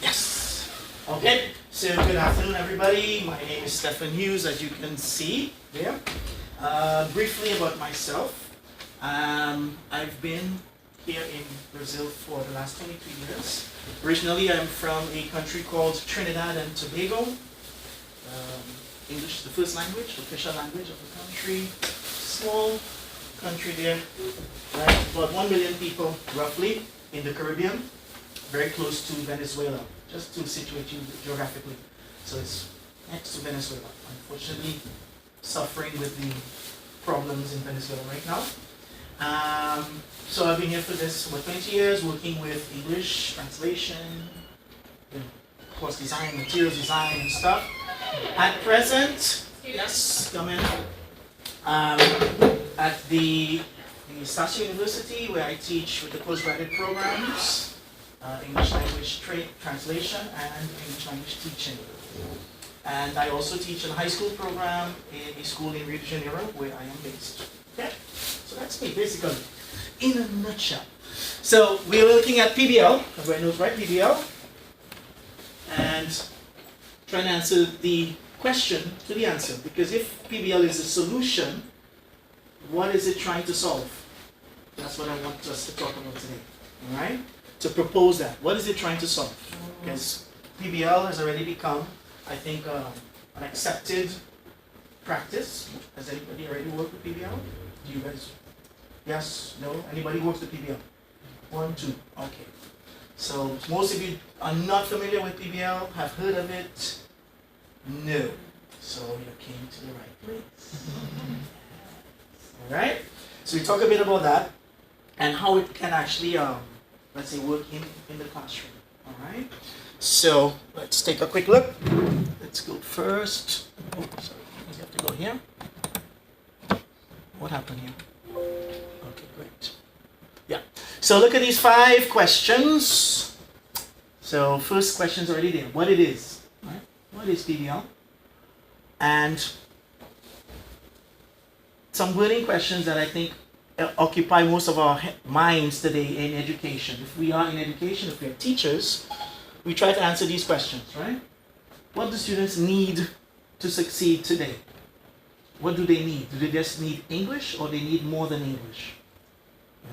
Yes. Okay. So good afternoon, everybody. My name is Stephen Hughes, as you can see there. Briefly about myself. I've been here in Brazil for the last 23 years. Originally, I'm from a country called Trinidad and Tobago. English is the first language, official language of the country. Small country there, right? About 1 million people, roughly, in the Caribbean. Very close to Venezuela, just to situate you geographically. So it's next to Venezuela. Unfortunately, suffering with the problems in Venezuela right now. So I've been here for this for 20 years, working with English translation, course design, materials design and stuff. At present, yes, come in. At the State University, where I teach with the postgraduate programs, English language translation and English language teaching. And I also teach in a high school program in a school in Rio de Janeiro, where I am based. Okay, so that's me basically, in a nutshell. So we're looking at PBL, everybody knows, right? PBL, and trying to answer the question to the answer. Because if PBL is a solution, what is it trying to solve? That's what I want us to talk about today. All right? To propose that. What is it trying to solve? Because PBL has already become, I think, an accepted practice. Has anybody already worked with PBL? Do you guys? Yes? No? Anybody works with PBL? 1, 2. Okay. So most of you are not familiar with PBL, have heard of it? No. So you came to the right place. Alright? So we talk a bit about that and how it can actually let's say work in the classroom. Alright? So let's take a quick look. Let's go first. Oh, sorry, we have to go here. What happened here? Okay, great. Yeah. So look at these 5 questions. So first question's already there. What it is, right? What is PBL? And some wording questions that I think occupy most of our minds today in education. If we are in education, if we are teachers, we try to answer these questions, right? What do students need to succeed today? What do they need? Do they just need English, or they need more than English?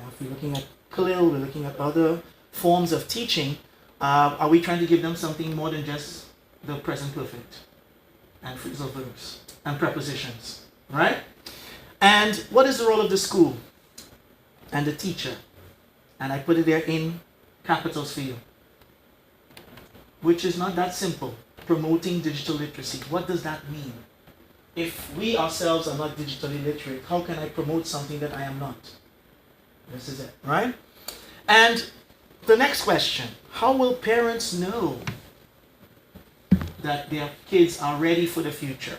If we're looking at CLIL, we're looking at other forms of teaching, are we trying to give them something more than just the present perfect and phrasal verbs and prepositions, right? And what is the role of the school and the teacher? And I put it there in capitals for you, which is not that simple. Promoting digital literacy. What does that mean? If we ourselves are not digitally literate, how can I promote something that I am not? This is it, right? And the next question, how will parents know that their kids are ready for the future?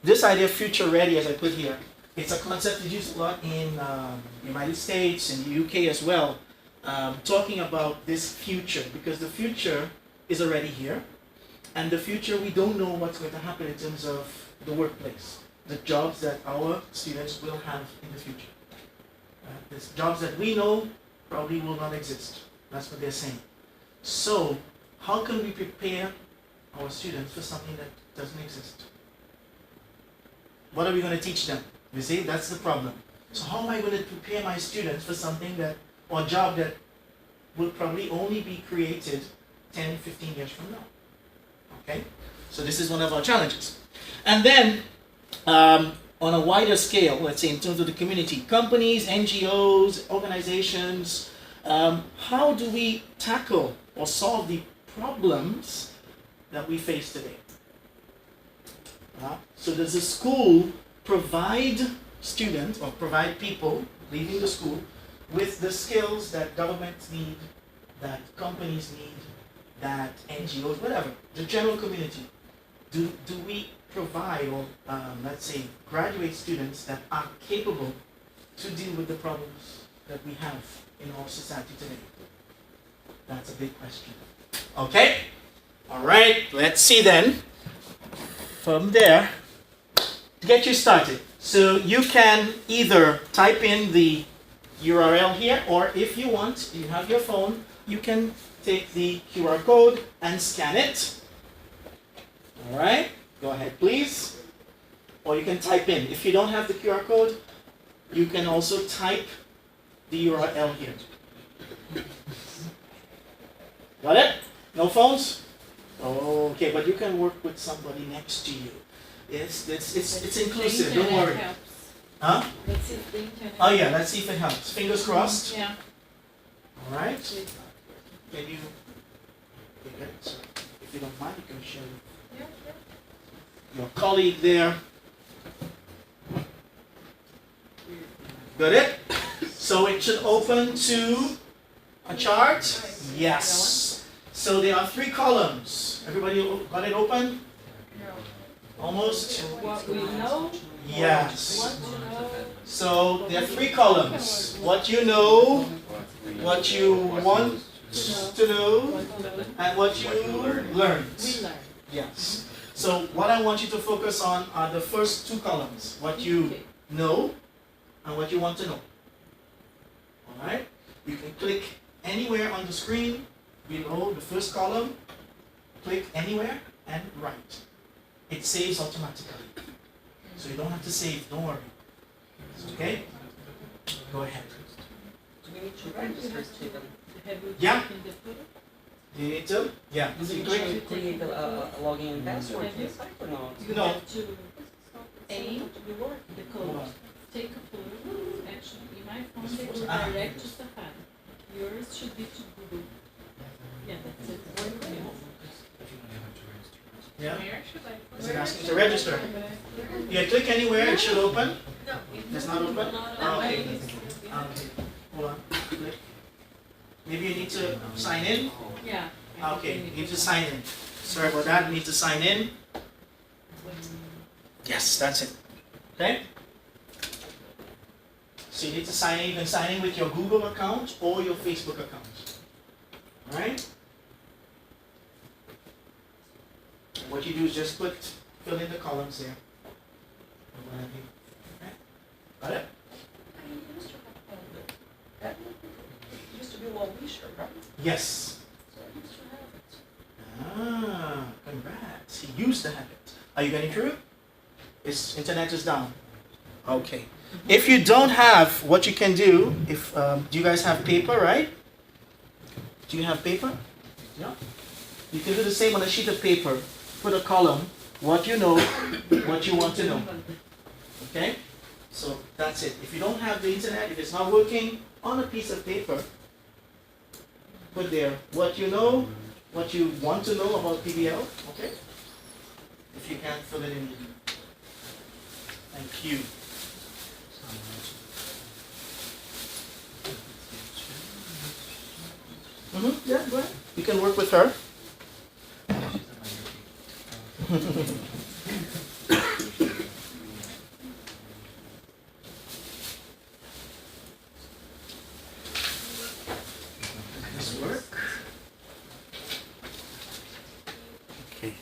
This idea of future ready, as I put here, it's a concept used a lot in the United States and the UK as well, talking about this future, because the future is already here, and the future, we don't know what's going to happen in terms of the workplace, the jobs that our students will have in the future. There's jobs that we know probably will not exist. That's what they're saying. So, how can we prepare our students for something that doesn't exist? What are we going to teach them? You see, that's the problem. So how am I going to prepare my students for something that, or a job that will probably only be created 10, 15 years from now? Okay? So this is one of our challenges. And then, on a wider scale, let's say in terms of the community, companies, NGOs, organizations, how do we tackle or solve the problems that we face today? So does the school provide students or provide people leaving the school with the skills that governments need, that companies need, that NGOs, whatever, the general community? Do we provide, or let's say, graduate students that are capable to deal with the problems that we have in our society today? That's a big question. Okay? All right, let's see then. From there, to get you started. So you can either type in the URL here, or if you want, you have your phone, you can take the QR code and scan it. All right, go ahead, please. Or you can type in. If you don't have the QR code, you can also type the URL here. Got it? No phones? Okay, but you can work with somebody next to you. It's inclusive, don't worry. Huh? Let's see if the internet. Oh yeah, let's see if it helps. Fingers crossed. Yeah. All right. Can you? So if you don't mind, you can show your colleague there. Got it? So it should open to a chart. Yes. So there are 3 columns. Everybody got it open? Almost? What we know. Yes. What to know. So there are 3 columns. What you know, what you want to know, and what you learned. We learn. Yes. So what I want you to focus on are the first 2 columns. What you know and what you want to know. Alright? You can click anywhere on the screen below the first column. Click anywhere and write. It saves automatically. So you don't have to save, don't worry. Okay? Go ahead. Do we need to register to them? Yeah. Do you need to? Yeah. Do we Click. need to create a login and password for the site or not? You No. have to aim the Hold code. on. Take a photo. Actually, in my phone they go direct to Safari. Yours should be to Google. Yeah, that's it. Yeah. Where should I? Is it asking to register? Yeah, click anywhere, it should open. It's not open? Oh, okay. Okay. Hold on. Click. Maybe you need to sign in. Yeah. Okay, you need to sign in. Sorry about that, you need to sign in. Yes, that's it. Okay? So you need to sign in. You can sign in with your Google account or your Facebook account. Alright? What you do is just fill in the columns there. Okay. Got it? That used to be one we shared, right? Yes. So I used to have it. Ah, congrats. He used to have it. Are you getting through? His internet is down. Okay. If you don't have, what you can do, if do you guys have paper, right? Do you have paper? Yeah. You can do the same on a sheet of paper. Put a column, what you know, what you want to know. Okay? So that's it. If you don't have the internet, if it's not working, on a piece of paper, put there what you know, what you want to know about PBL. Okay? If you can, fill it in. Thank you. Yeah, go ahead. You can work with her. This work? Okay.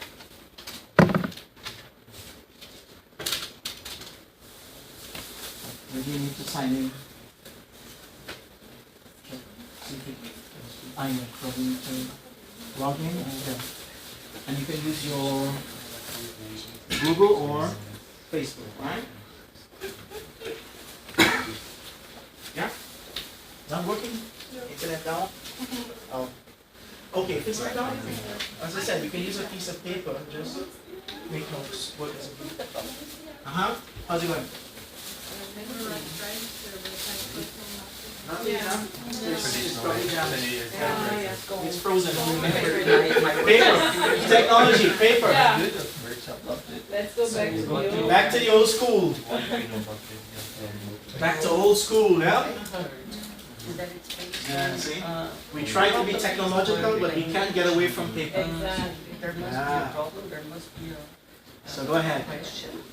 Maybe you need to sign in. I know, probably need to log in and you can use your Google or Facebook, right? Yeah? Not working? Internet down? Oh. Okay, if it's not down, as I said, you can use a piece of paper, just make notes. What is it? Uh-huh. How's it going? It's probably jammed. It's frozen. Paper. Technology. Paper. Yeah. Let's go back to the Back to the old school. Back to old school, yeah? Yeah, see? We try to be technological, but we can't get away from paper. Exactly. There must be a problem, there must be a So go ahead. question.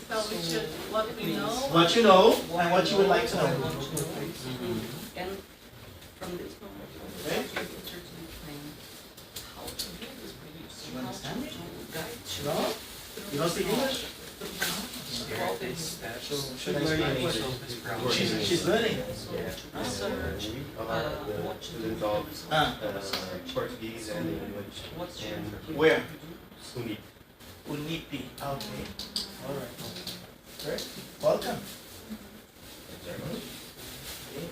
So we should, what we know. What you know and what you would like to know. And from this moment, Okay. you can certainly explain how to do this, You understand me? how to guide you. No? You don't speak English? all the steps. So should I Learning explain? is grounded. She's learning. So to research, We are what the to do students with the of results. Portuguese and English. What's your and Where? Unip. Unipi. Okay. All right. Great. Welcome.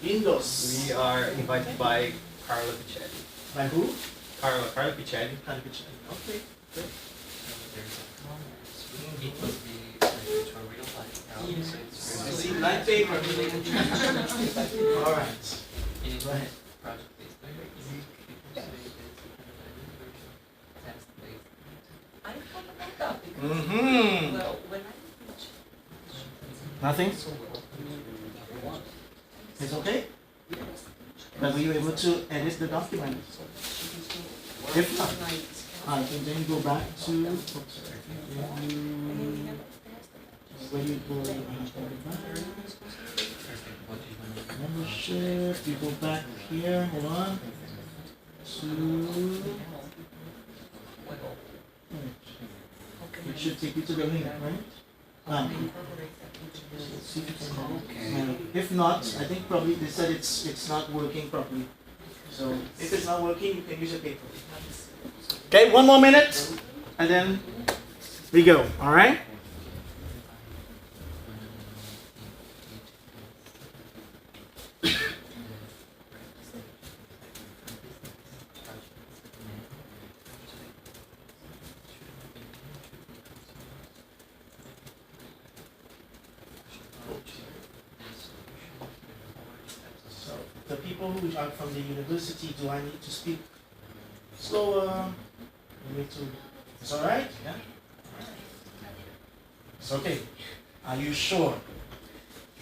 Windows. We are invited by Carla Picelli. By who? Carla Picelli. Okay. Good. It will be related to a real life problem, so it's I really see light paper. All right. in Go ahead. project-based learning. You could say it's a kind of a new version of task-based. I thought about that because, Mm-hmm. well, when I teach, Nothing? so well, It's okay? But were you able to edit the document? If not, then you go back to, where you go, What do you want to membership, you go back here, hold on, to, it should take you to the link, right? See if you can, if not, I think probably they said it's not working properly. So if it's not working, you can use a paper. Okay, one more minute, and then we go, all right? So the people who are from the university, do I need to speak slower? You need to. It's all right? Yeah. It's okay. Are you sure?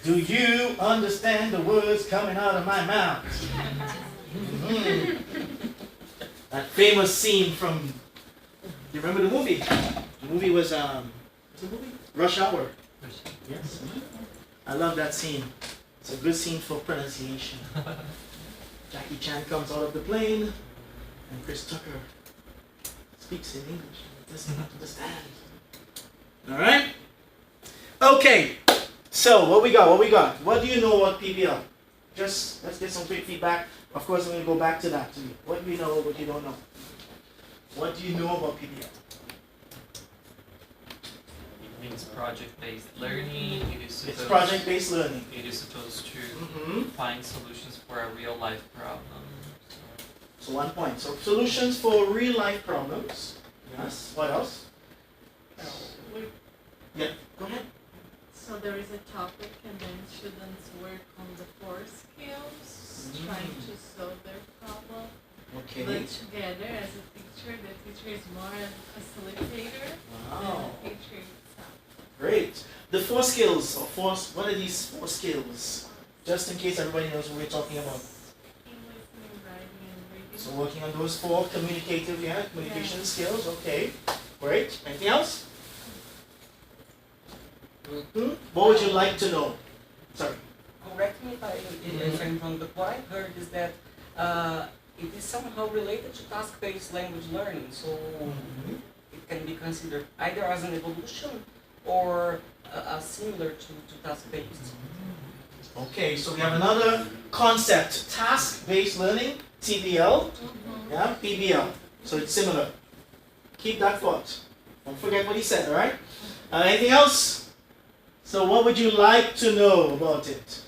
Do you understand the words coming out of my mouth? Mhm. That famous scene from. You remember the movie? The movie was what's the movie? Rush Hour. Yes. I love that scene. It's a good scene for pronunciation. Jackie Chan comes out of the plane, and Chris Tucker speaks in English. He doesn't understand. All right. Okay. So what we got? What do you know about PBL? Just let's get some quick feedback. Of course, I'm going to go back to that too. What do you know? What you don't know? What do you know about PBL? It means project-based learning. It's project-based learning. It is supposed to Mm-hmm. find solutions for a real-life problem. So 1 point. So solutions for real-life problems. Yes. What else? Yeah. Go ahead. So there is a topic and then students work on the 4 skills, trying to solve their problem. Okay. But together as a teacher, the teacher is more a facilitator Wow. than the teacher itself. Great. The 4 skills, or 4, what are these 4 skills? Just in case everybody knows what we're talking about. Speaking, listening, writing, and reading. So working on those 4 communication skills, okay. Great. Anything else? What would you like to know? Sorry. correct me if I'm wrong, but what I heard is that it is somehow related to task-based language learning. So it can be considered either as an evolution or similar to task-based. Okay, so we have another concept, task-based learning, TBL, yeah, PBL. So it's similar. Keep that thought. Don't forget what he said, all right? Anything else? So what would you like to know about it?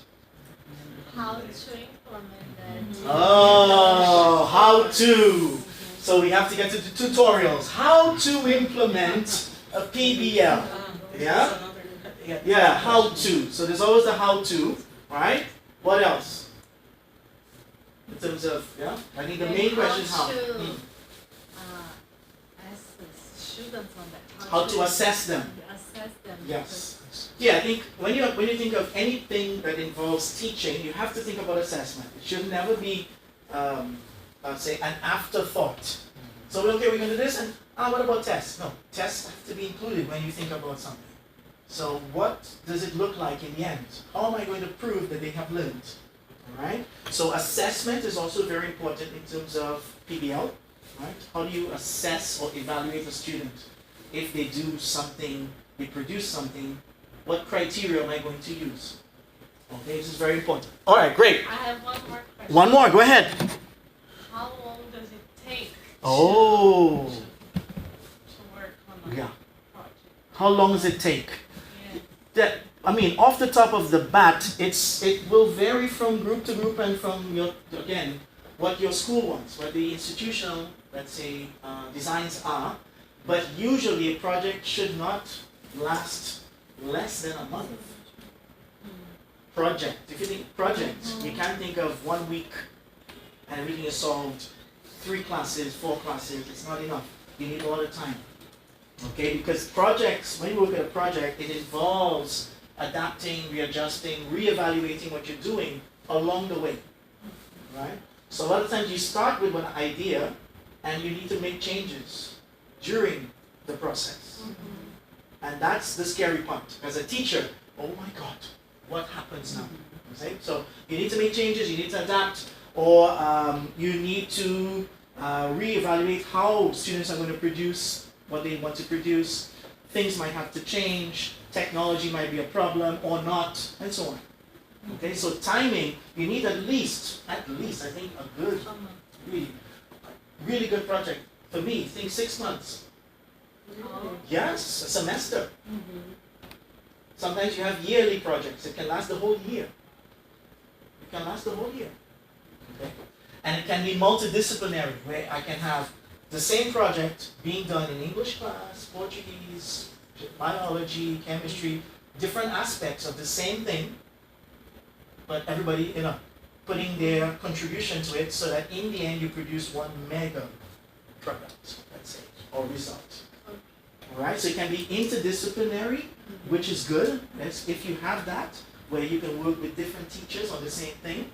How to implement that. Oh, how to. So we have to get to the tutorials. How to implement a PBL. Yeah? Yeah, how to. So there's always the how to, right? What else? In terms of, yeah? I think the main question is how. Assess students on that. How to assess them. Assess them. Yes. Yeah, I think when you think of anything that involves teaching, you have to think about assessment. It should never be, say, an afterthought. So okay, we're going to do this, and what about tests? No, tests have to be included when you think about something. So what does it look like in the end? How am I going to prove that they have learned? All right. So assessment is also very important in terms of PBL. Right? How do you assess or evaluate a student if they do something, they produce something what criteria am I going to use? Okay, this is very important. All right, great. I have one more question. One more, go ahead. How long does it take Oh, to work on a yeah. project? How long does it take? Yeah. That, I mean, off the top of the bat, it will vary from group to group and from your, again, what your school wants, what the institutional, let's say, designs are. But usually a project should not last less than a month. Project. If you think project, you can't think of 1 week and everything is solved. 3 classes, 4 classes, it's not enough. You need a lot of time. Okay, because projects, when you look at a project, it involves adapting, readjusting, reevaluating what you're doing along the way. Right? So a lot of times you start with an idea and you need to make changes during the process. And that's the scary part. As a teacher, oh my God, what happens now? Okay? So you need to make changes, you need to adapt, or you need to reevaluate how students are going to produce what they want to produce. Things might have to change, technology might be a problem or not, and so on. Okay, so timing, you need at least, I think a good, really good project. For me, think 6 months. Yes, a semester. Sometimes you have yearly projects. It can last the whole year. It can last the whole year. Okay? And it can be multidisciplinary, where I can have the same project being done in English class, Portuguese, biology, chemistry, different aspects of the same thing, but everybody, putting their contribution to it so that in the end you produce one mega product, let's say, or result. Alright, so it can be interdisciplinary, which is good. That's if you have that, where you can work with different teachers on the same thing.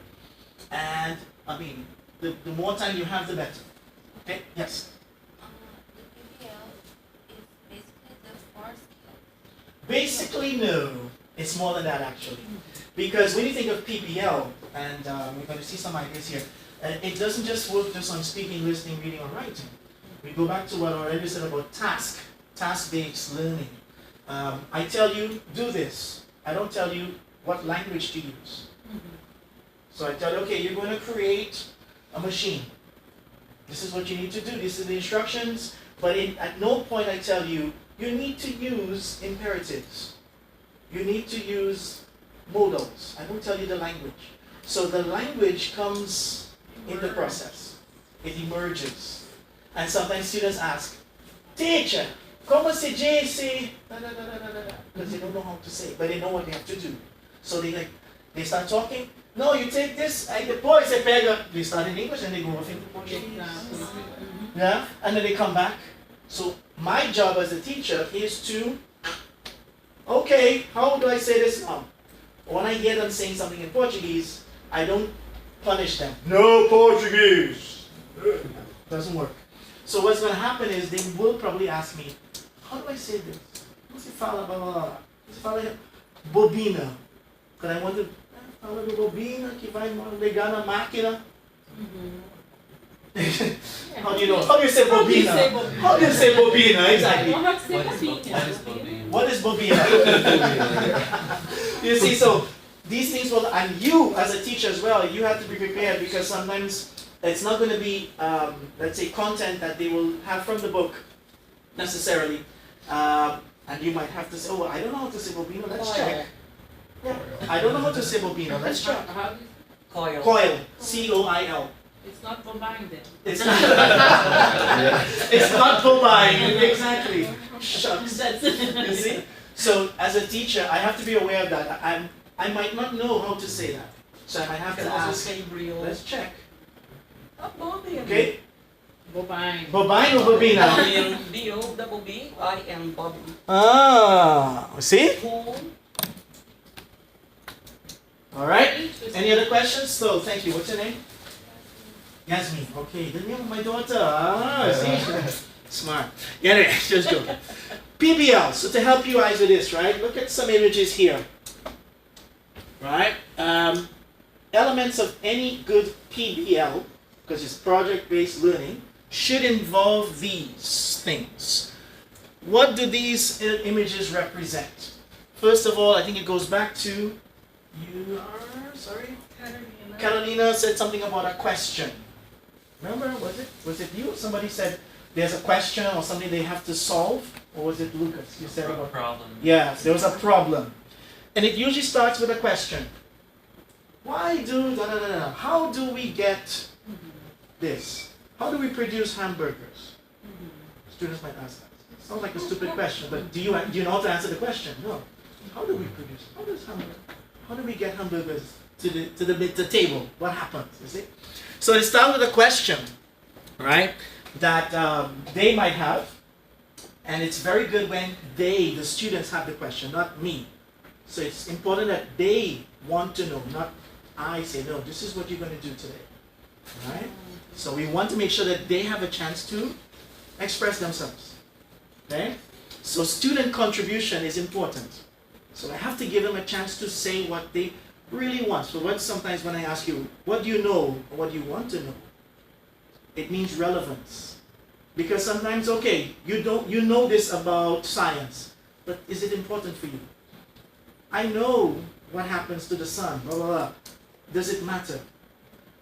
And, I mean, the more time you have, the better. Okay, yes? The PBL is basically the 4 skills. Basically, no. It's more than that, actually. Because when you think of PBL, and we're going to see some ideas here, it doesn't just work just on speaking, listening, reading, or writing. We go back to what I already said about task-based learning. I tell you, do this. I don't tell you what language to use. So I tell you, okay, you're going to create a machine. This is what you need to do. This is the instructions. But at no point I tell you, you need to use imperatives. You need to use modals. I don't tell you the language. So the language comes in the process. It emerges. And sometimes students ask, teacher, como se dice? Because they don't know how to say, but they know what they have to do. So they start talking. No, you take this, and depois você pega. They start in English and they go off into Portuguese. Yeah, and then they come back. So my job as a teacher is to, okay, how do I say this now? When I hear them saying something in Portuguese, I don't punish them. No Portuguese. Doesn't work. So what's going to happen is they will probably ask me, how do I say this? Como se fala blá blá blá? Você fala bobina. Because I want to fala de bobina que vai ligar na máquina. How do you know? How do you say bobina? How do you say bobina? Exactly. What is bobina? You see, so these things will, and you as a teacher as well, you have to be prepared because sometimes it's not going to be, let's say, content that they will have from the book necessarily. And you might have to say, oh, I don't know how to say bobina, let's check. Yeah. I don't know how to say bobina, let's check. Coil. Coil, C-O-I-L. It's not bovine then. It's not, it's not bovine, exactly. Shucks. That's it. You see? So as a teacher, I have to be aware of that. I might not know how to say that. So I might have You to can also ask, say real. let's check. Bobina. Okay? Bovine. Bovine or bobina? B-O-B-I-N, Bobby. Ah, see? Who? Alright. Any other questions? So, thank you. What's your name? Yasmin. Okay, the name of my daughter. Ah, see? Smart. Yeah, anyway, just joking. PBL. So to help you guys with this, right? Look at some images here. Right? Elements of any good PBL, because it's project-based learning, should involve these things. What do these images represent? First of all, I think it goes back to, you are, sorry? Carolina said something about a question. Remember, was it you? Somebody said there's a question or something they have to solve? Or was it Lucas? You said about problem. yes, there was a problem. And it usually starts with a question. Why do da da da da? How do we get this? How do we produce hamburgers? Students might ask that. It sounds like a stupid question, but do you know how to answer the question? No. How do we produce? How do we get hamburgers to the table? What happens? You see? So it starts with a question, right? That they might have, and it's very good when the students have the question, not me. So it's important that they want to know, not I say, no, this is what you're going to do today. Right? So we want to make sure that they have a chance to express themselves. Okay? So student contribution is important. So I have to give them a chance to say what they really want. So sometimes when I ask you, what do you know or what do you want to know? It means relevance. Because sometimes, okay, you know this about science, but is it important for you? I know what happens to the sun, blah, blah, blah. Does it matter?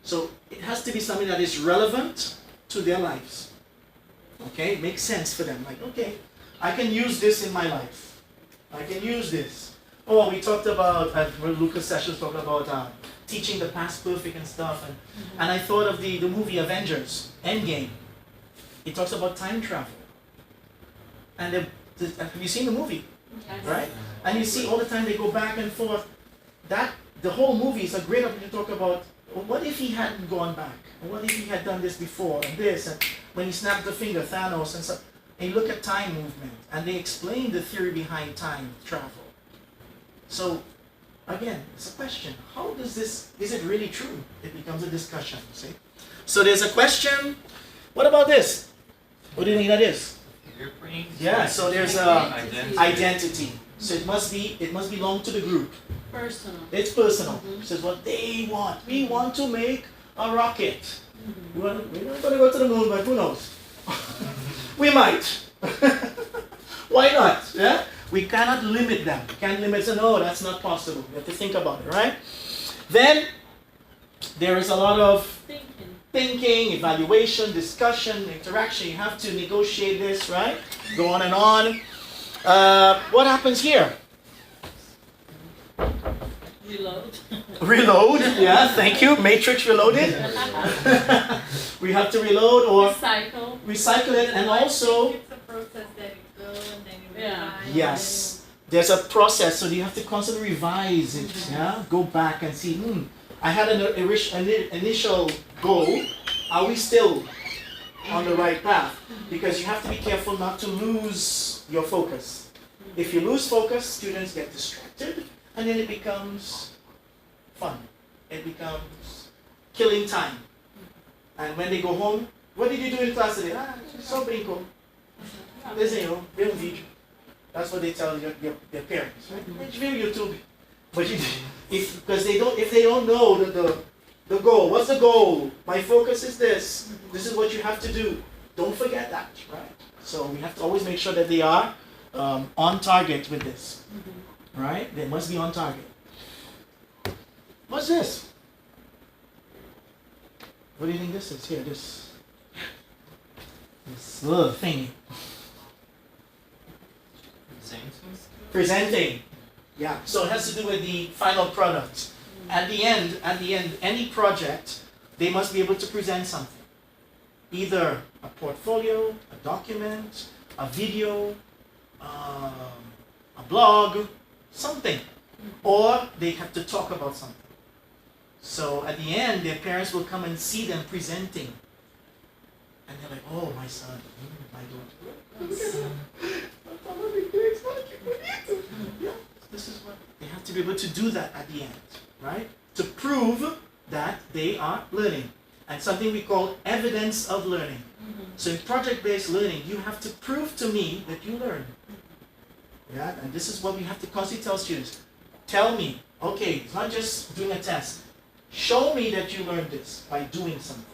So it has to be something that is relevant to their lives. Okay, it makes sense for them. Like, okay, I can use this in my life. I can use this. Oh, we talked about, Lucas Sessions talked about teaching the past perfect and stuff. And I thought of the movie Avengers, Endgame. It talks about time travel. And have you seen the movie? Yes. Right? And you see all the time they go back and forth. The whole movie is a great opportunity to talk about, well, what if he hadn't gone back? Or what if he had done this before and this? And when he snapped the finger, Thanos and stuff. And you look at time movement and they explain the theory behind time travel. So again, it's a question. How does this, is it really true? It becomes a discussion, see? So there's a question. What about this? What do you think that is? Fingerprints. Yeah, so there's identity. So it must belong to the group. Personal. It's personal. It says what they want. We want to make a rocket. We're not going to go to the moon, but who knows? We might. Why not? Yeah? We cannot limit them. We can't limit them. No, that's not possible. We have to think about it, right? Then there is a lot of thinking, evaluation, discussion, interaction. You have to negotiate this, right? Go on and on. What happens here? Reload. Reload, yeah, thank you. Matrix reloaded. We have to reload or recycle it, and also It's a process that you go and then you Yeah. revise. yes, there's a process, so you have to constantly revise it. Yeah, go back and see. I had an initial goal. Are we still on the right path? Because you have to be careful not to lose your focus. If you lose focus, students get distracted, and then it becomes fun. It becomes killing time. And when they go home, what did you do in class today? Só brinco. Desenhou, deu vídeo. That's what they tell their parents, right? A gente viu YouTube. But if they don't know the goal, what's the goal? My focus is this. This is what you have to do. Don't forget that, right? So we have to always make sure that they are on target with this, right? They must be on target. What's this? What do you think this is? Here, this little thingy. Presenting. Yeah, so it has to do with the final product. At the end, any project, they must be able to present something. Either a portfolio, a document, a video, a blog, something. Or they have to talk about something. So at the end, their parents will come and see them presenting. And they're like, oh, my son, my daughter. Yeah, this is what they have to be able to do that at the end, right? To prove that they are learning. And something we call evidence of learning. So in project-based learning, you have to prove to me that you learn. Yeah, and this is what we have to constantly tell students. Tell me, okay, it's not just doing a test. Show me that you learned this by doing something.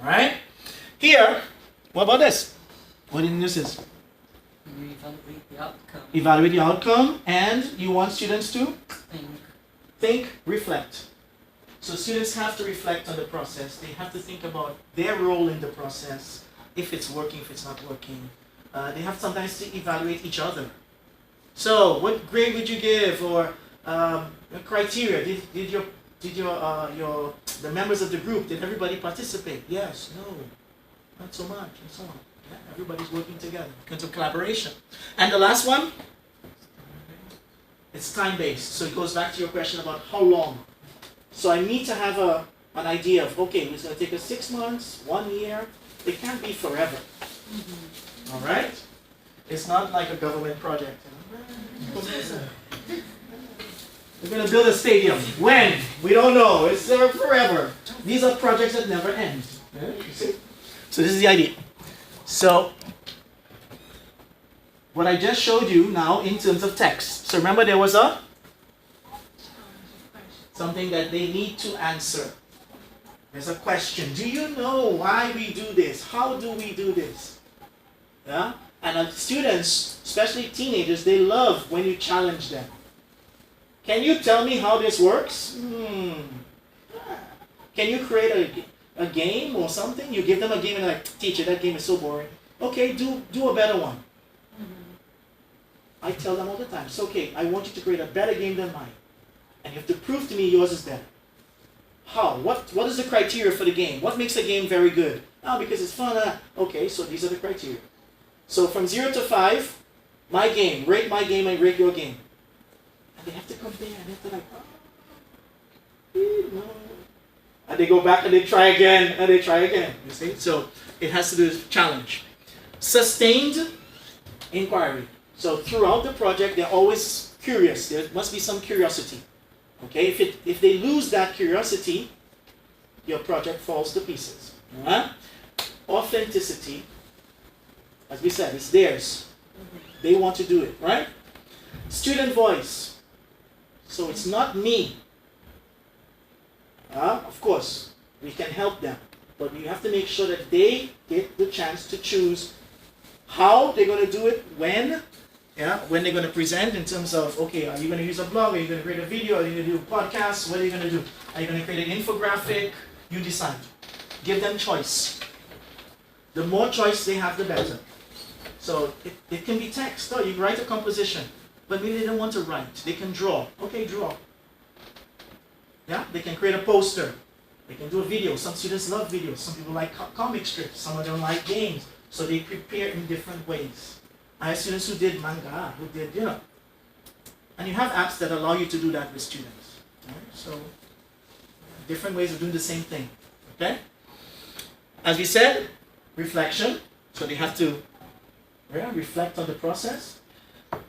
Alright? Here, what about this? What do you think this is? You evaluate the outcome. Evaluate the outcome, and you want students to Think. reflect. So students have to reflect on the process. They have to think about their role in the process, if it's working, if it's not working. They have sometimes to evaluate each other. So, what grade would you give, or criteria? Did the members of the group, did everybody participate? Yes, no, not so much, and so on. Yeah, everybody's working together. Into collaboration. And the last one, it's time-based. So it goes back to your question about how long. So I need to have an idea of, okay, it's going to take us 6 months, 1 year. It can't be forever. All right? It's not like a government project. We're going to build a stadium. When? We don't know. It's forever. These are projects that never end. Yeah, you see? So this is the idea. So what I just showed you now in terms of text. So remember there was something that they need to answer. There's a question. Do you know why we do this? How do we do this? Yeah? And students, especially teenagers, they love when you challenge them. Can you tell me how this works? Can you create a game or something? You give them a game and they're like, teacher, that game is so boring. Okay, do a better one. I tell them all the time, it's okay, I want you to create a better game than mine. And you have to prove to me yours is better. How? What is the criteria for the game? What makes a game very good? Because it's fun. Okay, so these are the criteria. So from 0 to 5, my game, rate my game and rate your game. And they have to compare, and they have to like, no. And they go back and they try again, and they try again. You see? So it has to do with challenge. Sustained inquiry. So throughout the project, they're always curious. There must be some curiosity. Okay? If they lose that curiosity, your project falls to pieces. Authenticity, as we said, it's theirs. They want to do it, right? Student voice. So it's not me. Of course, we can help them, but we have to make sure that they get the chance to choose how they're going to do it, when they're going to present in terms of, okay, are you going to use a blog, are you going to create a video, are you going to do a podcast, what are you going to do? Are you going to create an infographic? You decide. Give them choice. The more choice they have, the better. So it can be text. You write a composition, but maybe they don't want to write. They can draw. Okay, draw. Yeah, they can create a poster. They can do a video. Some students love videos. Some people like comic strips. Some of them like games. So they prepare in different ways. I have students who did manga, who did, and you have apps that allow you to do that with students. Right? So different ways of doing the same thing. Okay? As we said, reflection. So they have to reflect on the process.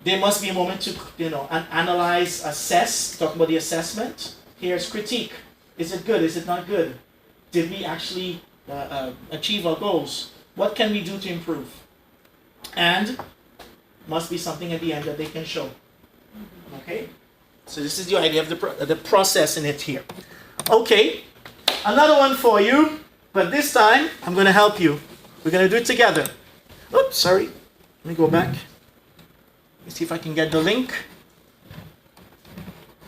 There must be a moment to, analyze, assess, talk about the assessment. Here's critique. Is it good? Is it not good? Did we actually achieve our goals? What can we do to improve? And must be something at the end that they can show. Okay? So this is the idea of the process in it here. Okay, another one for you, but this time I'm going to help you. We're going to do it together. Oops, sorry. Let me go back. Let's see if I can get the link.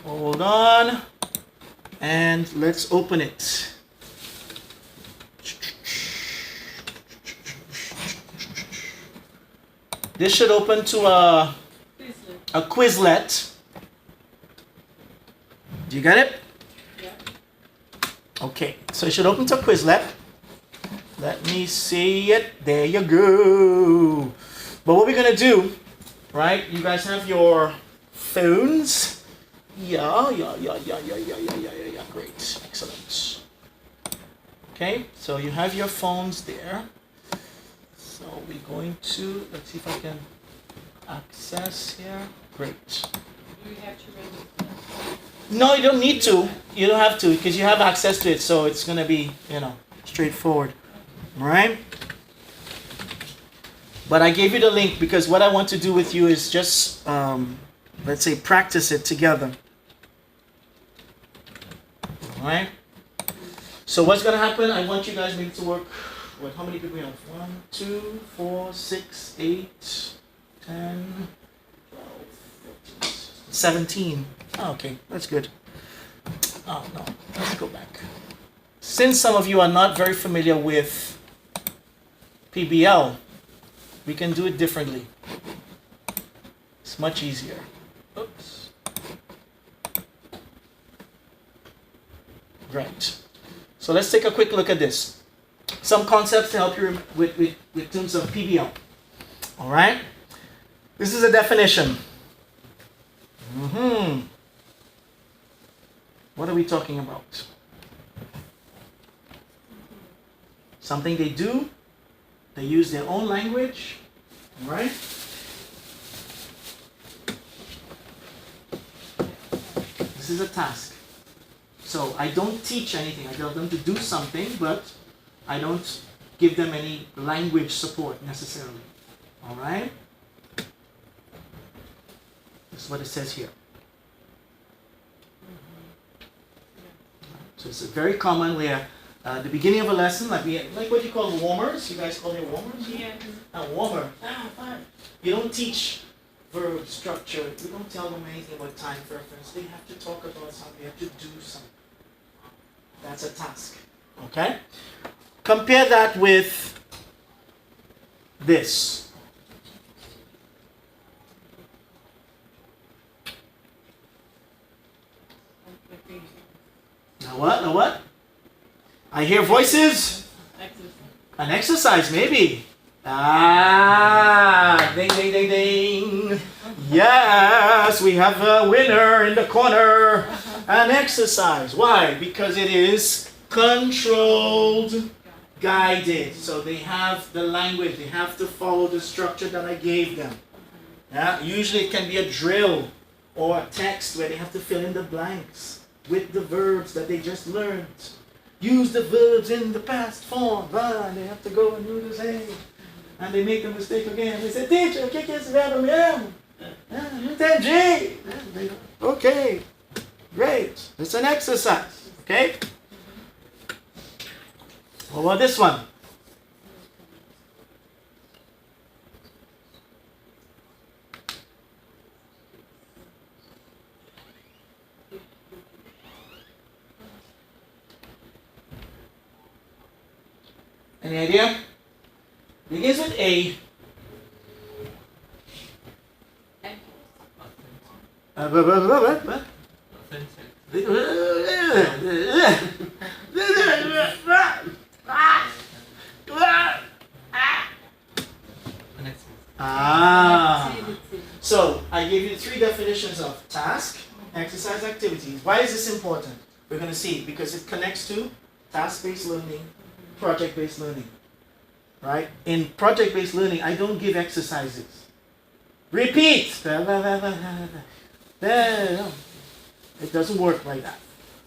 Hold on. And let's open it. This should open to a Quizlet. Do you get it? Yeah. Okay, so it should open to a Quizlet. Let me see it. There you go. But what we're going to do, right? You guys have your phones. Yeah. Great. Excellent. Okay, so you have your phones there. So we're going to, let's see if I can access here. Great. Do you have to register? No, you don't need to. You don't have to because you have access to it. So it's going to be, straightforward. All right? But I gave you the link because what I want to do with you is just, let's say, practice it together. All right? So what's going to happen? I want you guys maybe to work. How many people we have? 1, 2, 4, 6, 8, 10, 12, 14, 17. Oh, okay, that's good. Oh, no, let's go back. Since some of you are not very familiar with PBL, we can do it differently. It's much easier. Oops. Right. So let's take a quick look at this. Some concepts to help you with terms of PBL. All right? This is a definition. What are we talking about? Something they do. They use their own language. All right? This is a task. So I don't teach anything. I tell them to do something, but I don't give them any language support necessarily. All right? This is what it says here. So it's very common where the beginning of a lesson, like what you call warmers. You guys call it warmers? Yeah. A warmer. Fine. You don't teach verb structure. You don't tell them anything about time preference. They have to talk about something. They have to do something. That's a task. Okay? Compare that with this. Now what? Now what? I hear voices. An exercise, maybe. Ah, ding, ding, ding, ding. Yes, we have a winner in the corner. An exercise. Why? Because it is controlled, guided. So they have the language. They have to follow the structure that I gave them. Yeah? Usually it can be a drill or a text where they have to fill in the blanks with the verbs that they just learned. Use the verbs in the past form. And they have to go and do the same. And they make a mistake again. They say, teacher, o que é esse verbo mesmo? Não entendi. Okay, great. It's an exercise. Okay? What about this one? Any idea? Begins with A. What? So I gave you 3 definitions of task, exercise, activities. Why is this important? We're going to see because it connects to task-based learning, project-based learning. Right? In project-based learning, I don't give exercises. Repeat! It doesn't work like that.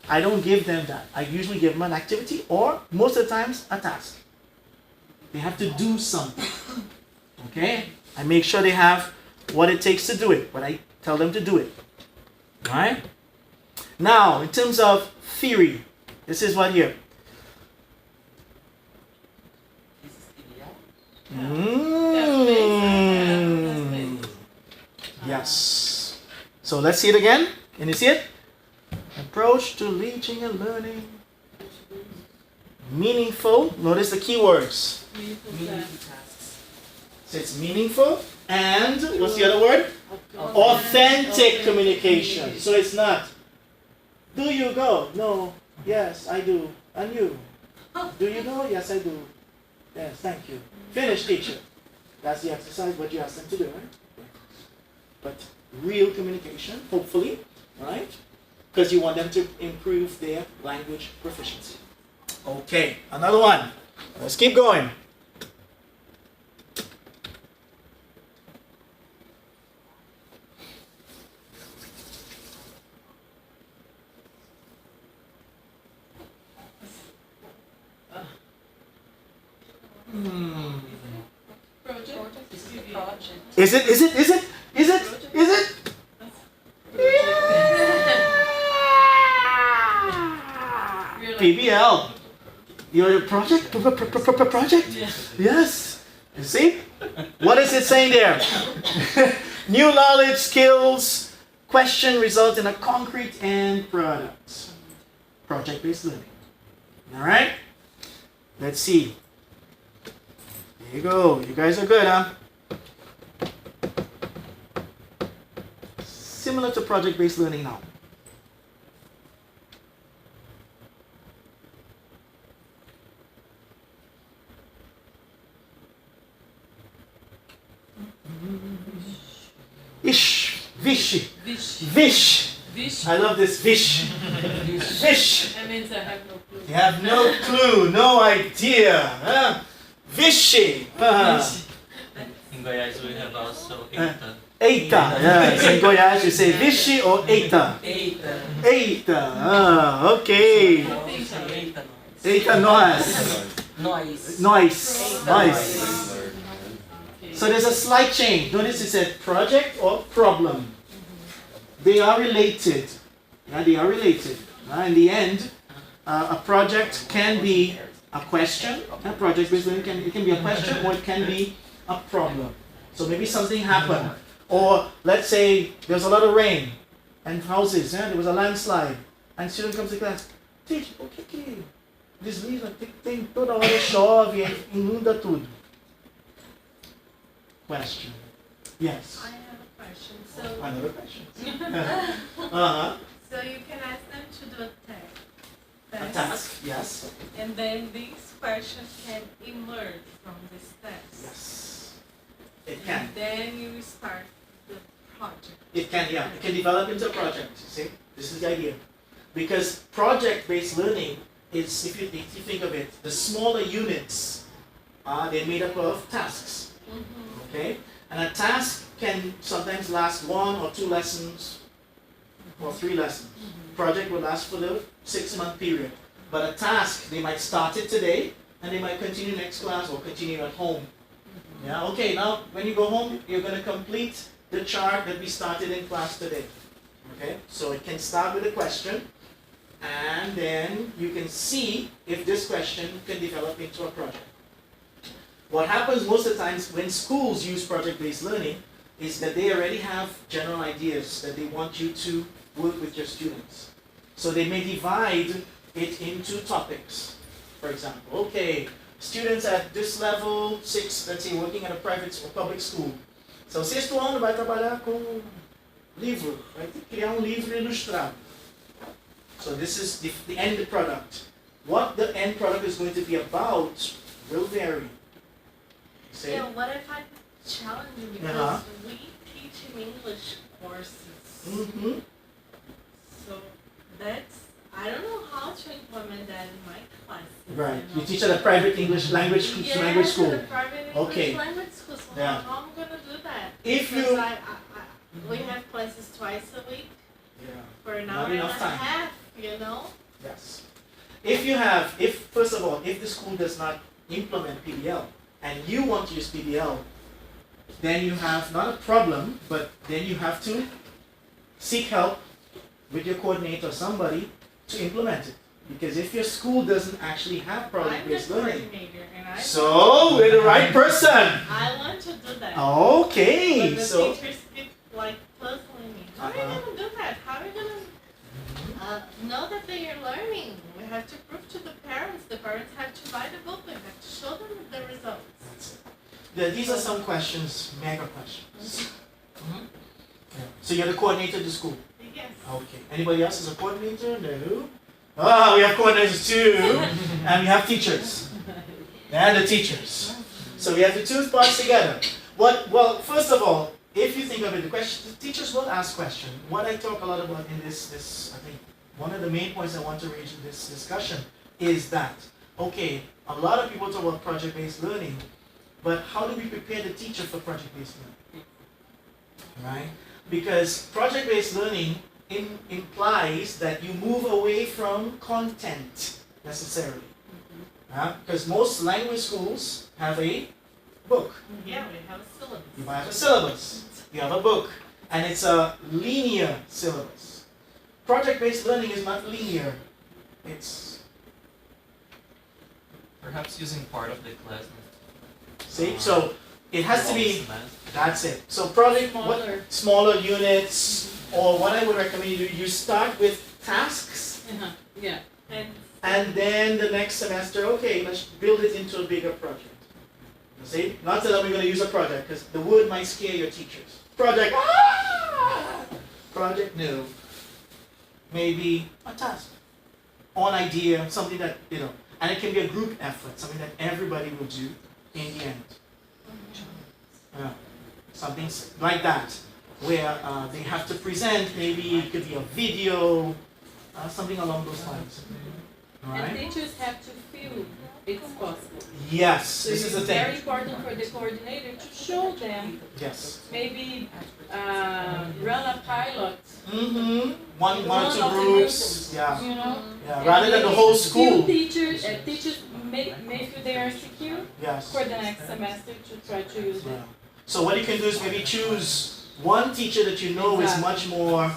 I don't give them that. I usually give them an activity or, most of the times, a task. They have to do something. Okay? I make sure they have what it takes to do it, but I tell them to do it. Alright? Now, in terms of theory, this is what here. Yes. So let's see it again. Can you see it? Approach to teaching and learning. Meaningful. Notice the keywords. Meaningful tasks. So it's meaningful and what's the other word? Authentic communication. So it's not, do you go? No. Yes, I do. And you? Do you go? Yes, I do. Yes, thank you. Finish, teacher. That's the exercise, what you asked them to do, right? But real communication, hopefully, right? Because you want them to improve their language proficiency. Okay, another one. Let's keep going. Is it? PBL. Your project? Project? Yeah. Yes. You see? What is it saying there? New knowledge, skills, question result in a concrete end product. Project-based learning. Alright? Let's see. There you go. You guys are good, huh? Similar to project-based learning now. Ish, vish, vish. Vish. I love this vish. Vish. That means I have no clue. You have no clue, no idea. Huh? Vishy. In Goiás we have also Eita. Eita. Yes. In Goiás you say vishy or eita. Eita. Eita. Ah, okay. Eita. Eita nós. Nós. Nice. Nice. So there's a slight change. Notice it said project or problem. They are related. Yeah, they are related. In the end, a project can be a question. A project-based learning it can be a question or it can be a problem. So maybe something happened. Or let's say there's a lot of rain and houses. Yeah, there was a landslide. And student comes to class. Teacher, o que desliza? Tem toda hora chove e inunda tudo. Question. Yes. I have a question. So, Another question. Uh-huh. so you can ask them to do a A test. task. Yes. And then these questions can emerge from this test. Yes. It can. And then you start the project. It can, yeah. It can develop into a project. You see? This is the idea. Because project-based learning is, if you think of it, the smaller units, they're made up of tasks. Okay? And a task can sometimes last 1 or 2 lessons or 3 lessons. Project will last for the 6-month period. But a task, they might start it today and they might continue next class or continue at home. Yeah, okay, now when you go home, you're going to complete the chart that we started in class today. Okay, so it can start with a question and then you can see if this question can develop into a project. What happens most of the times when schools use project-based learning is that they already have general ideas that they want you to work with your students. So they may divide it into topics. For example, okay, students at this level 6, let's say working at a private or public school. So sexto ano vai trabalhar com livro, vai ter que criar livro ilustrado. So this is the end product. What the end product is going to be about will vary. See? Yeah, what if I challenge you because Uh-huh. we teach in English courses. Mm-hmm. So that's, I don't know how to implement that in my classes. Right. You You know? teach at a private English language Yes, school. at a private English Okay. language school. So Yeah. how am I gonna do that? If Because you we have classes twice a week yeah. for an Not hour and a enough time. half, you know? Yes. If first of all, if the school does not implement PBL and you want to use PBL, then you have not a problem, but then you have to seek help with your coordinator or somebody to implement it. Because if your school doesn't actually have I'm the project-based learning, coordinator and I so we're the right person. I want to do that. Okay, But the so teachers keep like puzzling me. How are you Uh-huh. gonna do that? How are you gonna know that they are learning? We have to prove to the parents. The parents have to buy the book. We have to show them the results. that's it. These are some questions, mega questions. Mhm. Yeah. So you're the coordinator of the school. Yes. Okay. Anybody else is a coordinator? No. Ah, we have coordinators too, and we have teachers, and the teachers. So we have the two parts together. Well, first of all, if you think of it, the teachers will ask questions. What I talk a lot about in this, I think, one of the main points I want to raise in this discussion is that, okay, a lot of people talk about project-based learning, but how do we prepare the teacher for project-based learning? Right? Because project-based learning implies that you move away from content necessarily. Because most language schools have a book. Yeah, we have a syllabus. You might have a syllabus. You have a book. And it's a linear syllabus. Project-based learning is not linear. It's Perhaps using part of the class See, so it has to be. Semester. That's it. So probably what, Smaller. smaller units, or what I would recommend you do, you start with tasks, Yeah. and then the next semester, okay, let's build it into a bigger project. You see? Not that we're going to use a project, because the word might scare your teachers. Project, project, no. Maybe a task, or an idea, something that, and it can be a group effort, something that everybody will do in the end. Yeah. Something like that, where they have to present, maybe it could be a video, something along those lines. And Alright? teachers have to feel it's possible. Yes, So this is the it's very thing. important for the coordinator to show them, Yes. maybe run a pilot. Mm-hmm. One or One two of the groups. Yeah. You know? Yeah. And Rather than the maybe whole few school. Teachers may feel they are secure Yes. for the next semester to try to use it. Yeah. So what you can do is maybe choose one teacher that you know is much more,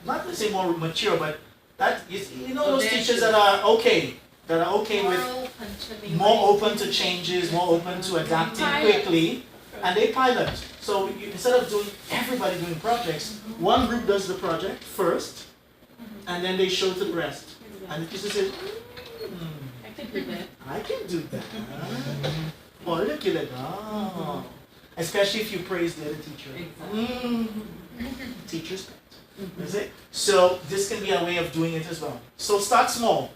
not to say more mature, but that is, those teachers that are okay with more open to changes, more open to adapting quickly, and they pilot. So instead of everybody doing projects, one group does the project first, and then they show to the rest. And the teacher says, I can do that. I can do that. Olha que legal. Especially if you praise the other teacher. Teacher's pet. Is it? So this can be a way of doing it as well. So start small.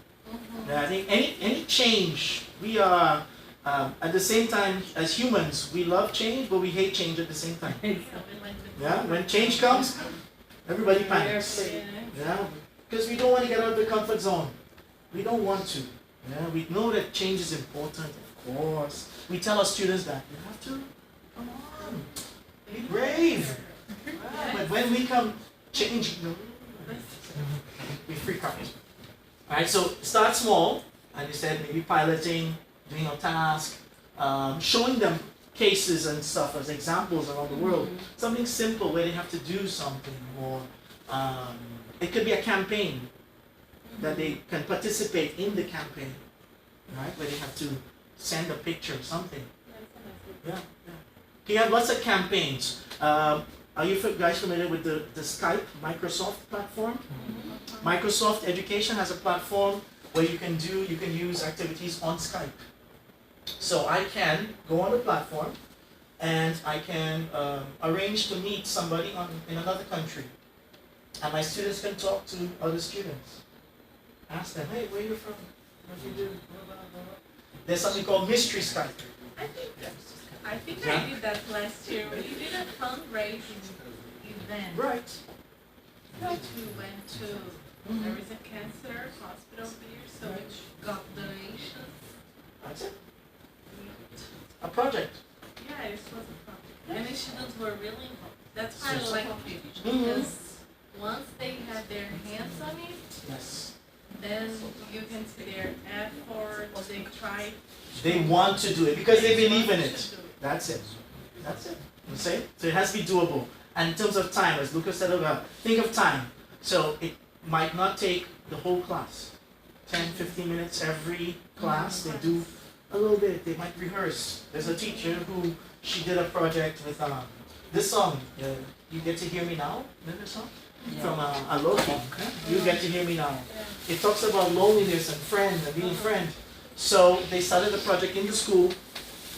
Yeah, I think any change, we are at the same time as humans, we love change, but we hate change at the same time. Yeah, when change comes, everybody panics. Yeah, because we don't want to get out of the comfort zone. We don't want to. Yeah, we know that change is important, of course. We tell our students that you have to, come on, be brave. Yeah, but when we come, change, we freak out. Alright, so start small, and you said maybe piloting, doing a task, showing them cases and stuff as examples around the world. Something simple where they have to do something, or it could be a campaign that they can participate in the campaign, right? Where they have to send a picture or something. Yeah. You have lots of campaigns. Are you guys familiar with the Skype Microsoft platform? Microsoft Education has a platform where you can use activities on Skype. So I can go on the platform and I can arrange to meet somebody in another country. And my students can talk to other students. Ask them, hey, where are you from? What do you do? Blah, blah, blah. There's something called Mystery Skype. I think I did that last year. We did a fundraising event. Right. We went to, there is a cancer hospital here, so we got donations. That's it. A project. Yeah, it was a project. And the students were really involved. That's why I So- like it. Because once they had their hands on it, Yes. then you can see their effort, they try. They want to do it because they believe in want it. to do That's it. That's it. You see? So it has to be doable. And in terms of time, as Lucas said about, think of time. So it might not take the whole class. 10, 15 minutes every class. They do a little bit. They might rehearse. There's a teacher who, she did a project with this song, You Get to Hear Me Now. Remember the song? From Aloha. You Get to Hear Me Now. It talks about loneliness and friend and being a friend. So they started a project in the school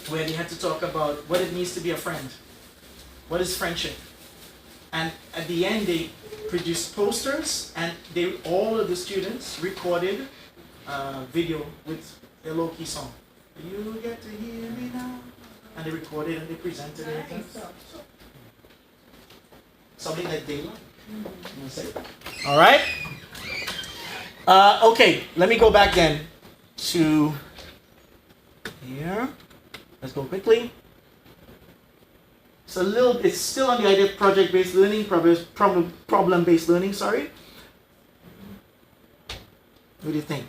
where they had to talk about what it means to be a friend. What is friendship? And at the end they produced posters and all of the students recorded a video with the low-key song. You get to hear me now. And they recorded and they presented it. Something that they like. Alright? Okay, let me go back then to here. Let's go quickly. It's still on the idea of project-based learning, problem-based learning, sorry. What do you think?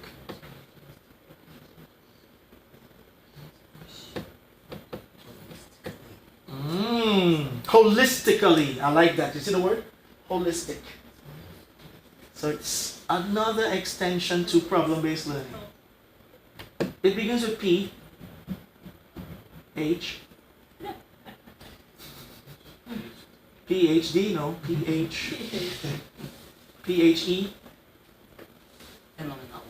Holistically, I like that. You see the word? Holistic. So it's another extension to problem-based learning. It begins with P, H, PhD, no, PHE. Phenomenal.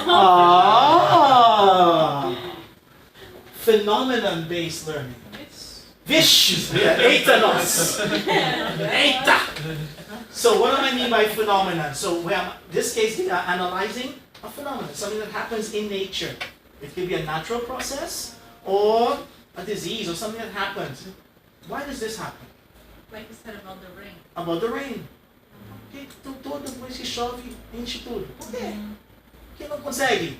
Ah, phenomenon-based learning. Vish, etanos, eta. So what do I mean by phenomenon? So this case, we are analyzing a phenomenon, something that happens in nature. It could be a natural process or a disease or something that happens. Why does this happen? Like you said about the rain. About the rain. Okay, toda vez que chove, enche tudo. Por quê? Quem não consegue?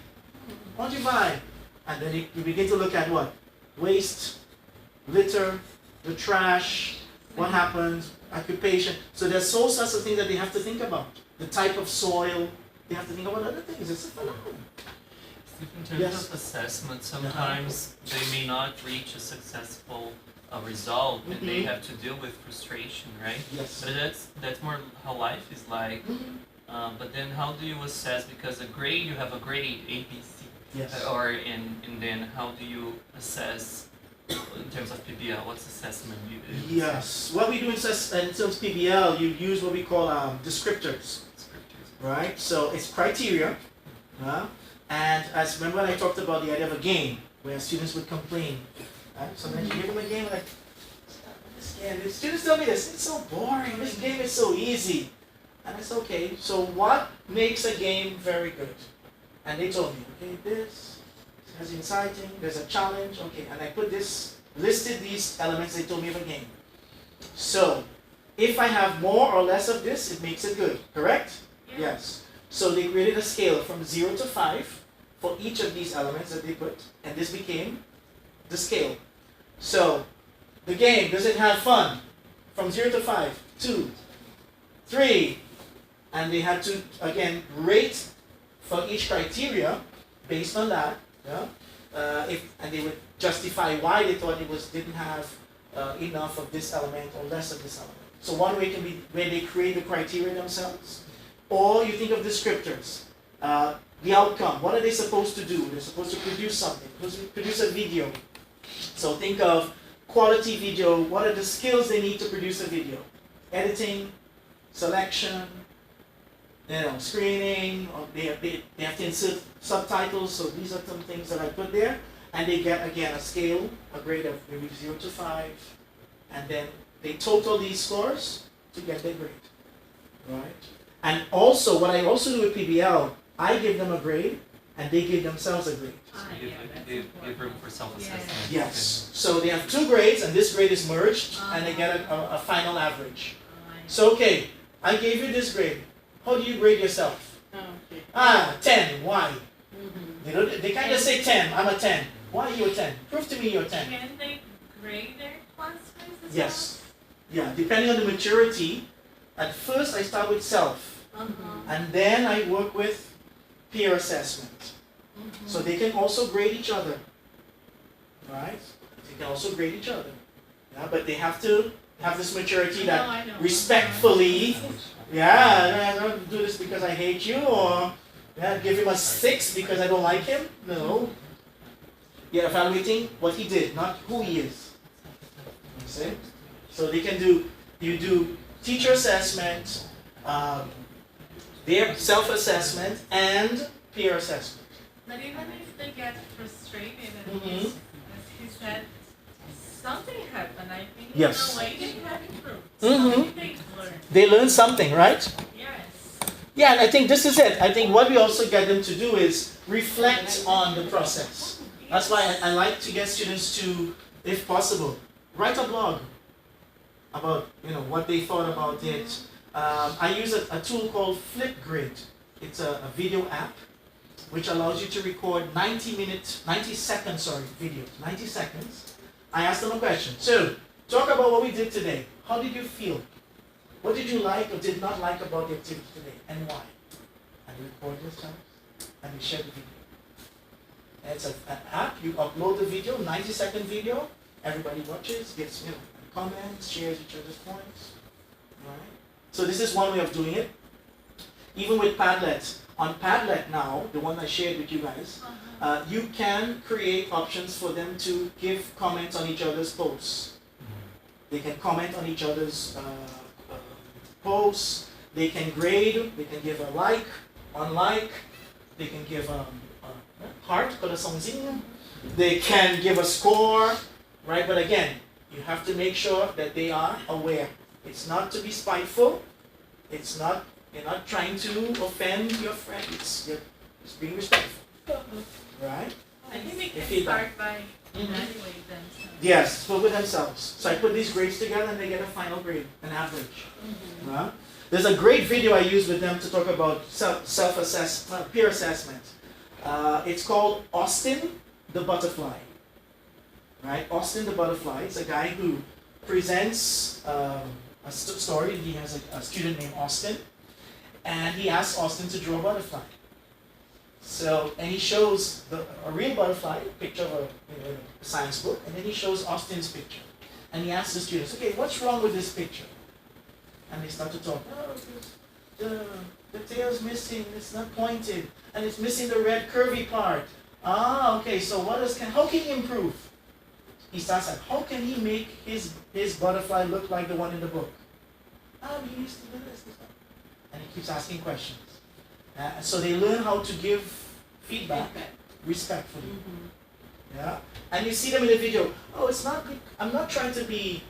Onde vai? And then you begin to look at what? Waste, litter, the trash, what happens, occupation. So there's all sorts of things that they have to think about. The type of soil, they have to think about other things. It's a phenomenon. In terms Yes. of assessment, sometimes they may not reach a successful result, and they have to deal with frustration, right? Yes. But that's more how life is like. But then how do you assess? Because a grade, you have a grade A, B, C, Yes. and then how do you assess in terms of PBL? What's assessment you do? Yes. What we do in terms of PBL, you use what we call descriptors, Descriptors. right? So it's criteria. And as remember when I talked about the idea of a game, where students would complain. Right? Sometimes you give them a game like, this game, the students tell me this, it's so boring, this game is so easy. And I said, okay, so what makes a game very good? And they told me, okay, this has inciting, there's a challenge, okay, and I listed these elements they told me of a game. So, if I have more or less of this, it makes it good, correct? Yes. So they created a scale from 0 to 5 for each of these elements that they put, and this became the scale. So, the game, does it have fun? From 0 to 5, 2, 3, and they had to, again, rate for each criteria based on that, and they would justify why they thought it didn't have enough of this element or less of this element. So one way can be where they create the criteria themselves, or you think of descriptors. The outcome, what are they supposed to do? They're supposed to produce something, produce a video. So think of quality video, what are the skills they need to produce a video? Editing, selection, screening, or they have to insert subtitles, so these are some things that I put there. And they get, again, a scale, a grade of maybe 0 to 5, and then they total these scores to get their grade, right? And also, what I also do with PBL, I give them a grade, and they give themselves a grade. Give room for self-assessment. Yes. So they have 2 grades, and this grade is merged, and they get a final average. So, okay, I gave you this grade. How do you grade yourself? 10. Why? They kind of say 10. I'm a 10. Why are you a 10? Prove to me you're a 10. Can they grade their classmates as Yes. Yeah, depending on the maturity. At first, I start with self, and then I work with peer assessment. So they can also grade each other, right? They can also grade each other. Yeah, but they have to have this maturity that I know. respectfully, I don't do this because I hate you, or give him a 6 because I don't like him. No. You're evaluating what he did, not who he is. You see? So you do teacher assessment, their self-assessment, and peer assessment. But even if they get frustrated, and as he said, something happened. I think Yes. in a way they have improved. Something they learned. They learn something, right? Yes. Yeah, and I think this is it. I think what we also get them to do is reflect on the process. That's why I like to get students to, if possible, write a blog about what they thought about it. I use a tool called Flipgrid. It's a video app which allows you to record 90 seconds videos, 90 seconds. I ask them a question. So, talk about what we did today. How did you feel? What did you like or did not like about the activity today, and why? And you record yourself, and you share the video. And it's an app, you upload the video, 90-second video, everybody watches, gives comments, shares each other's points. Right? So this is one way of doing it. Even with Padlet. On Padlet now, the one I shared with you guys, You can create options for them to give comments on each other's posts. They can comment on each other's posts. They can grade. They can give a like, unlike. They can give a heart, coraçãozinho. They can give a score, right? But again, you have to make sure that they are aware. It's not to be spiteful. It's not, you're not trying to offend your friend. It's being respectful, right? I think we If can you start by Mhm. evaluating themselves. Yes, but with themselves. So I put these grades together and they get a final grade, an average. Right? There's a great video I use with them to talk about self-assessment, peer assessment. It's called Austin the Butterfly. Right? Austin the Butterfly is a guy who presents a story. He has a student named Austin, and he asks Austin to draw a butterfly. So, and he shows a real butterfly, a picture of a science book, and then he shows Austin's picture. And he asks the students, okay, what's wrong with this picture? And they start to talk, the tail's missing, it's not pointed, and it's missing the red curvy part. Ah, okay, so how can he improve? He starts like, how can he make his butterfly look like the one in the book? Oh, he used to do this. And he keeps asking questions. So they learn how to give feedback respectfully. Yeah, and you see them in the video. Oh, it's not. I'm not trying to be.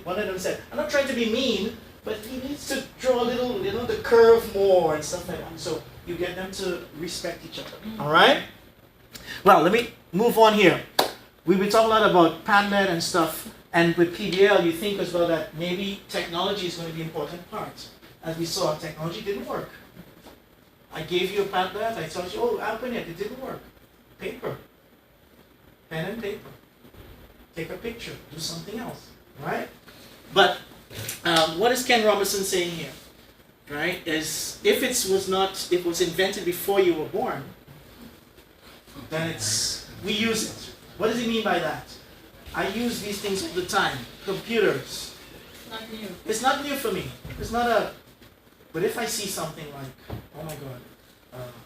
One of them said, "I'm not trying to be mean, but he needs to draw a little, the curve more and stuff like that." So you get them to respect each other. All right. Well, let me move on here. We've been talking a lot about Padlet and stuff, and with PBL, you think as well that maybe technology is going to be an important part. As we saw, technology didn't work. I gave you a Padlet, I told you, oh, open it didn't work. Paper. Pen and paper. Take a picture, do something else, right? But what is Ken Robinson saying here? Right? Is if it was invented before you were born, then we use it. What does he mean by that? I use these things all the time. Computers. Not new. It's not new for me. It's not but if I see something like, oh my God,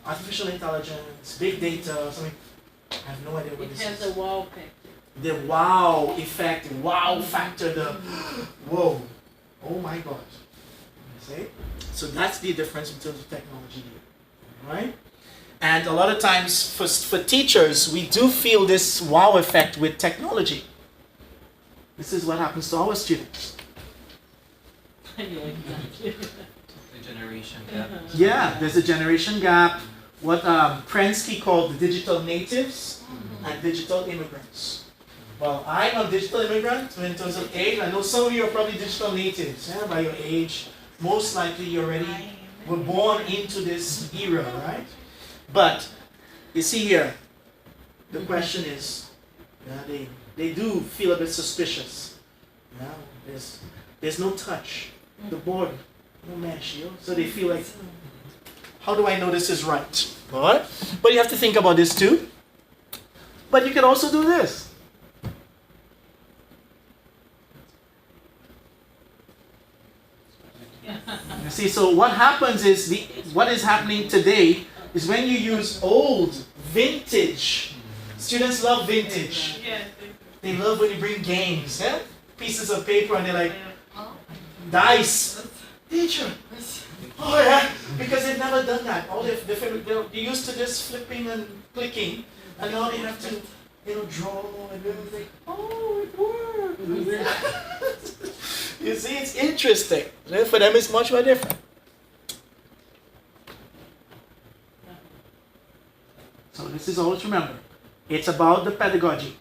artificial intelligence, big data, something, I have no idea what this is. It has a wow factor. The wow effect, wow factor, the whoa, oh my God. You see? So that's the difference in terms of technology here, right? And a lot of times for teachers, we do feel this wow effect with technology. This is what happens to our students. Yeah, exactly. The generation gap. Yeah, there's a generation gap. What Prensky called the digital natives and digital immigrants. Well, I'm a digital immigrant in terms of age. I know some of you are probably digital natives. Yeah, by your age, most likely you already were born into this era, right? But you see here, the question is, they do feel a bit suspicious. Yeah, there's no touch, the board, no mesh, so they feel like, how do I know this is right? All right, but you have to think about this too. But you can also do this. You see, so what happens is what is happening today is when you use old, vintage. Students love vintage. Yes. They love when you bring games, yeah? Pieces of paper, and they're like, dice. Teacher. Oh yeah, because they've never done that. All they're used to just flipping and clicking, and now they have to, draw and everything. Oh, it worked. You see, it's interesting. For them, it's much more different. So this is always remember. It's about the pedagogy.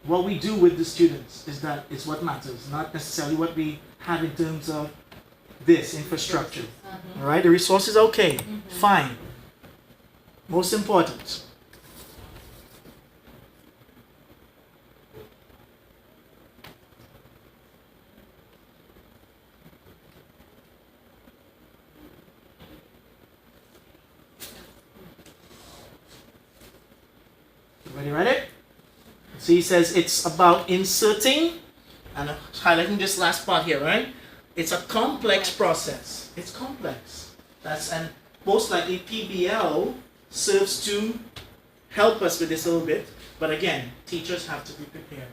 What we do with the students is what matters, not necessarily what we have in terms of this infrastructure. All right, the resources, okay, fine. Most important. Everybody read it? So he says it's about inserting and highlighting this last part here, right? It's a complex process. It's complex. And most likely PBL serves to help us with this a little bit. But again, teachers have to be prepared.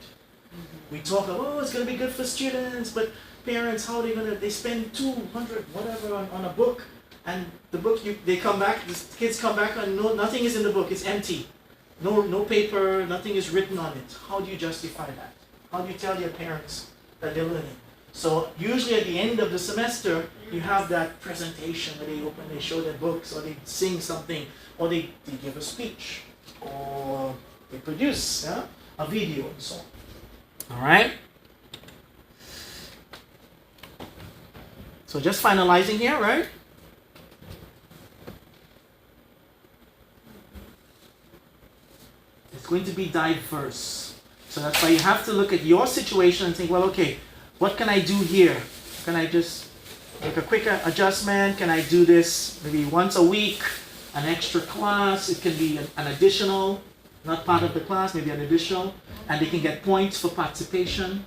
We talk about, oh, it's going to be good for students, but parents, how are they going to, they spend 200 whatever on a book, and the book, they come back, the kids come back and no, nothing is in the book, it's empty. No paper, nothing is written on it. How do you justify that? How do you tell your parents that they're learning? So usually at the end of the semester, you have that presentation where they open, they show their books, or they sing something, or they give a speech, or they produce a video and so on. All right? So just finalizing here, right? It's going to be diverse. So that's why you have to look at your situation and think, well, okay, what can I do here? Can I just make a quick adjustment? Can I do this maybe once a week? An extra class? It can be an additional, not part of the class, maybe an additional. And they can get points for participation.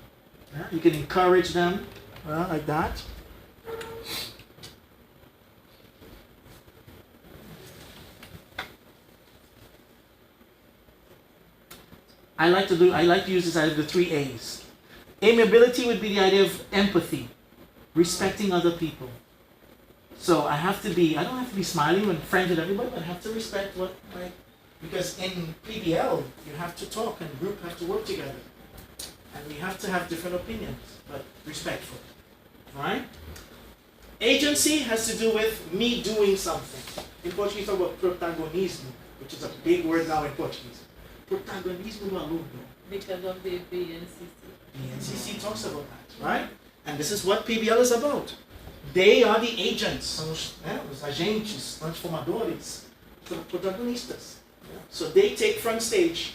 Yeah? You can encourage them like that. I like to use this idea of the 3 A's. Amiability would be the idea of empathy, respecting other people. So I don't have to be smiling and friends with everybody, but I have to respect because in PBL, you have to talk and group have to work together. And we have to have different opinions, but respectful. Right? Agency has to do with me doing something. In Portuguese, we talk about protagonismo, which is a big word now in Portuguese. Protagonismo do aluno. Because of the BNCC. The NCC talks about that, right? And this is what PBL is about. They are the agents, são os agentes, transformadores, protagonistas. So they take front stage.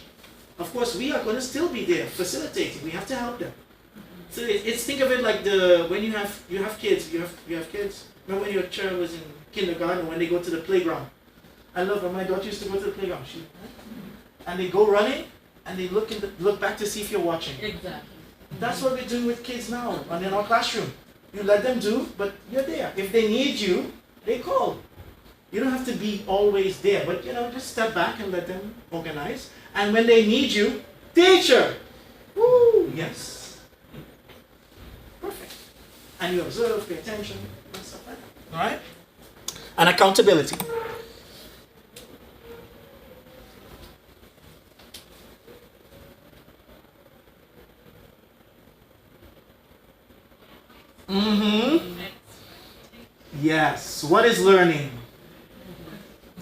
Of course, we are going to still be there, facilitating. We have to help them. So it's think of it like when you have kids, you have kids. Remember when your child was in kindergarten, when they go to the playground? I love when my daughter used to go to the playground. And they go running, and they look back to see if you're watching. Exactly. That's what we're doing with kids now, and in our classroom. You let them do, but you're there. If they need you, they call. You don't have to be always there, but just step back and let them organize. And when they need you, teacher! Woo! Yes. Perfect. And you observe, pay attention, and stuff like that. Alright? And accountability. Yes. What is learning?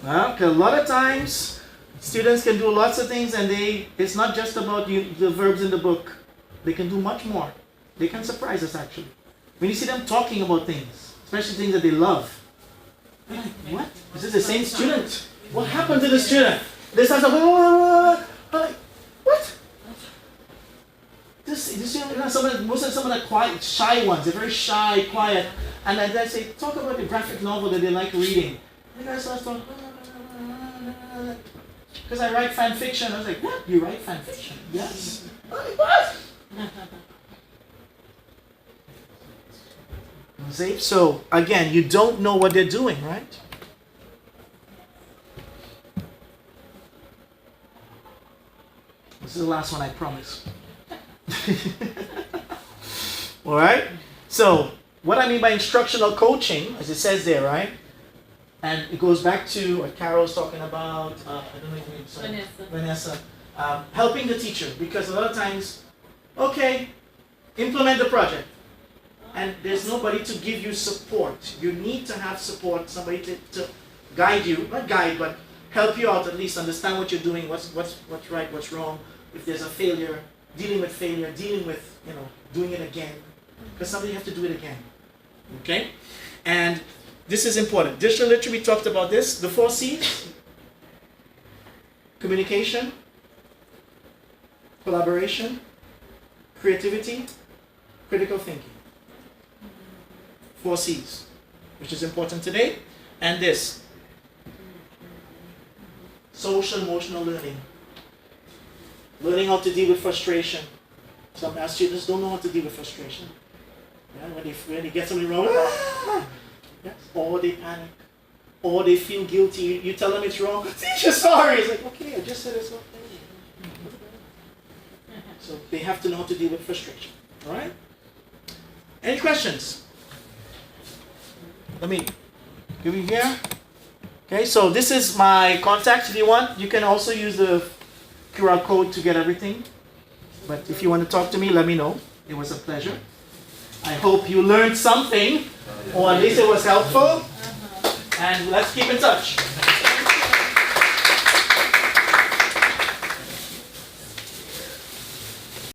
Okay, a lot of times students can do lots of things, and it's not just about the verbs in the book. They can do much more. They can surprise us actually. When you see them talking about things, especially things that they love. You're like, what? Is this the same student? What happened to the student? They start to like, what? Some of the quiet, shy ones, they're very shy, quiet. And then I say, talk about the graphic novel that they like reading. And the guy starts talking, because I write fan fiction. I was like, what? You write fan fiction? Yes. I'm like, what? See? So, again, you don't know what they're doing, right? This is the last one, I promise. Alright? So, what I mean by instructional coaching, as it says there, right? And it goes back to what Carol's talking about, I don't know if you Vanessa. Helping the teacher, because a lot of times, okay, implement the project. And there's nobody to give you support. You need to have support, somebody to guide you, not guide, but help you out, at least understand what you're doing, what's right, what's wrong. If there's a failure, dealing with doing it again. Because somebody has to do it again. Okay? And this is important. Digital literacy, we talked about this. The 4 C's. Communication, collaboration, creativity, critical thinking. 4 C's, which is important today. And this. Social emotional learning. Learning how to deal with frustration. Some students don't know how to deal with frustration. Yeah, when they get something wrong, yes, or they panic, or they feel guilty. You tell them it's wrong. Teacher, sorry. It's like, okay, I just said it's okay. So they have to know how to deal with frustration. All right? Any questions? Let me give you here. Okay, so this is my contact. If you want, you can also use the QR code to get everything. But if you want to talk to me, let me know. It was a pleasure. I hope you learned something, or at least it was helpful. And let's keep in touch.